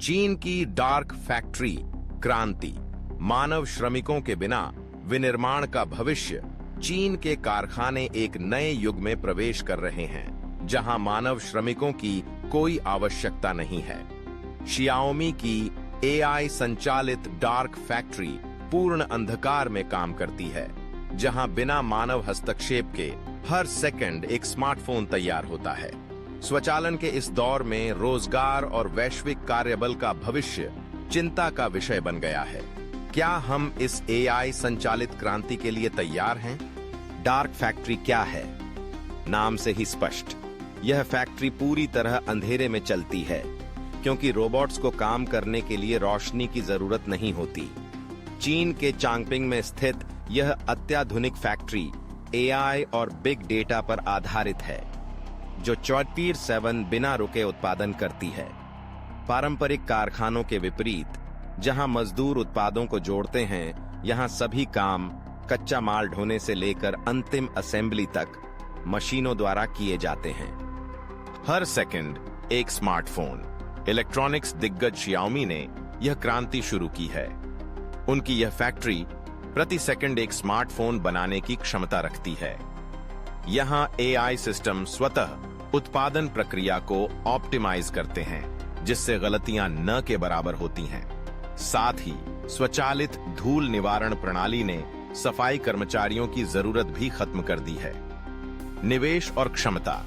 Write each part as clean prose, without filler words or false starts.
चीन की dark factory क्रांति, मानव श्रमिकों के बिना विनिर्माण का भविष्य। चीन के कारखाने एक नए युग में प्रवेश कर रहे हैं, जहां मानव श्रमिकों की कोई आवश्यकता नहीं है। शियाओमी की एआई संचालित डार्क फैक्ट्री पूर्ण अंधकार में काम करती है, जहां बिना मानव हस्तक्षेप के हर सेकंड एक स्मार्टफोन तैयार होता है। स्वचालन के इस दौर में रोजगार और वैश्विक कार्यबल का भविष्य चिंता का विषय बन गया है। क्या हम इस एआई संचालित क्रांति के लिए तैयार हैं? डार्क फैक्ट्री क्या है? नाम से ही स्पष्ट, यह फैक्ट्री पूरी तरह अंधेरे में चलती है, क्योंकि रोबोट्स को काम करने के लिए रोशनी की जरूरत नहीं होती। चीन के चांगपिंग में स्थित यह अत्याधुनिक फैक्ट्री एआई और बिग डेटा पर आधारित है, जो 24/7 बिना रुके उत्पादन करती है। पारंपरिक कारखानों के विपरीत, जहां मजदूर उत्पादों को जोड़ते हैं, यहां सभी काम कच्चा माल ढोने से लेकर अंतिम असेंबली तक मशीनों द्वारा किए जाते हैं। हर सेकंड एक स्मार्टफोन। इलेक्ट्रॉनिक्स दिग्गज शियाओमी ने यह क्रांति शुरू की है। उनकी यह फैक्ट्री प्रति सेकंड एक स्मार्टफोन बनाने की क्षमता रखती है। यहां एआई सिस्टम स्वतः उत्पादन प्रक्रिया को ऑप्टिमाइज करते हैं, जिससे गलतियां न के बराबर होती हैं। साथ ही स्वचालित धूल निवारण प्रणाली ने सफाई कर्मचारियों की जरूरत भी खत्म कर दी है। निवेश और क्षमता।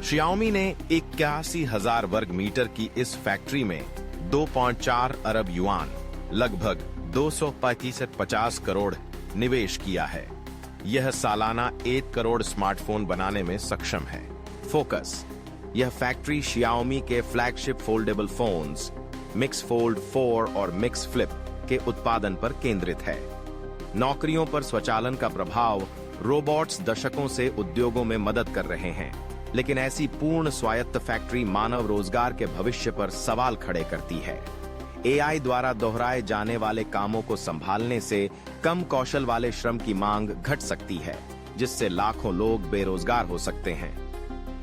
शियाओमी ने 81,000 वर्ग मीटर की इस फैक्ट्री में 2.4 अरब युआन, लगभग 250 करोड़ निवेश किया है। यह सालाना 1 करोड़ स्मार्टफोन बनाने में सक्षम है। फोकस। यह फैक्ट्री शियाओमी के flagship foldable phones mix fold 4 और मिक्स फ्लिप के उत्पादन पर केंद्रित है। नौकरियों पर स्वचालन का प्रभाव। रोबोट्स दशकों से उद्योगों में मदद कर रहे हैं, लेकिन ऐसी पूर्ण स्वायत्त फैक्ट्री मानव रोजगार के भविष्य पर सवाल खड़े करती है। एआई द्वारा दोहराए जाने वाले कामों को संभालने से कम कौशल वाले श्रम की मांग घट सकती है, जिससे लाखों लोग बेरोजगार हो सकते हैं।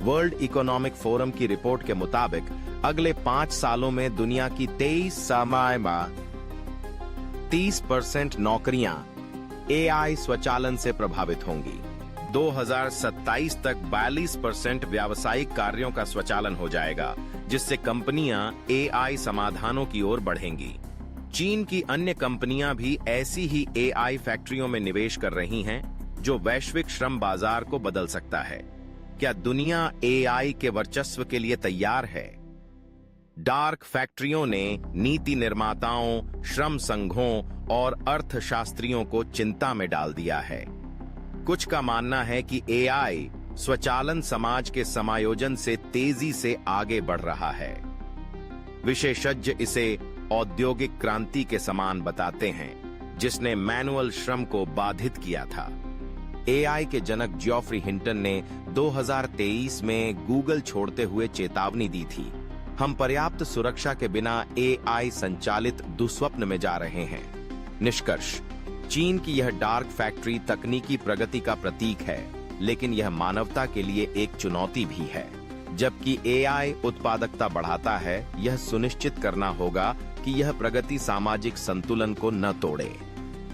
वर्ल्ड इकोनॉमिक फोरम की रिपोर्ट के मुताबिक अगले 5 सालों में दुनिया की 30% नौकरियां एआई स्वचालन से प्रभावित होंगी। 2027 तक 42% व्यावसायिक कार्यों का स्वचालन हो जाएगा, जिससे कंपनियां एआई समाधानों की ओर बढ़ेंगी। चीन की अन्य कंपनियां भी ऐसी ही एआई फैक्ट्रियों में निवेश कर रही हैं, जो वैश्विक श्रम बाजार को बदल सकता है। क्या दुनिया एआई के वर्चस्व के लिए तैयार है? डार्क फैक्ट्रियों ने नीति निर्माताओं, श्रम संघों और अर्थशास्त्रियों को चिंता में डाल दिया है। कुछ का मानना है कि एआई स्वचालन समाज के समायोजन से तेजी से आगे बढ़ रहा है। विशेषज्ञ इसे औद्योगिक क्रांति के समान बताते हैं, जिसने मैनुअल श्रम को बाधित किया था। एआई के जनक जियोफ्री हिंटन ने 2023 में गूगल छोड़ते हुए चेतावनी दी थी, हम पर्याप्त सुरक्षा के बिना एआई संचालित दुस्वप्न में जा रहे हैं। निष्कर्ष। चीन की यह डार्क फैक्ट्री तकनीकी प्रगति का प्रतीक है, लेकिन यह मानवता के लिए एक चुनौती भी है। जबकि एआई उत्पादकता बढ़ाता है, यह सुनिश्चित करना होगा कि यह प्रगति सामाजिक संतुलन को न तोड़े।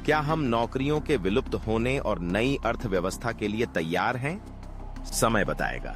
क्या हम नौकरियों के विलुप्त होने और नई अर्थव्यवस्था के लिए तैयार हैं? समय बताएगा।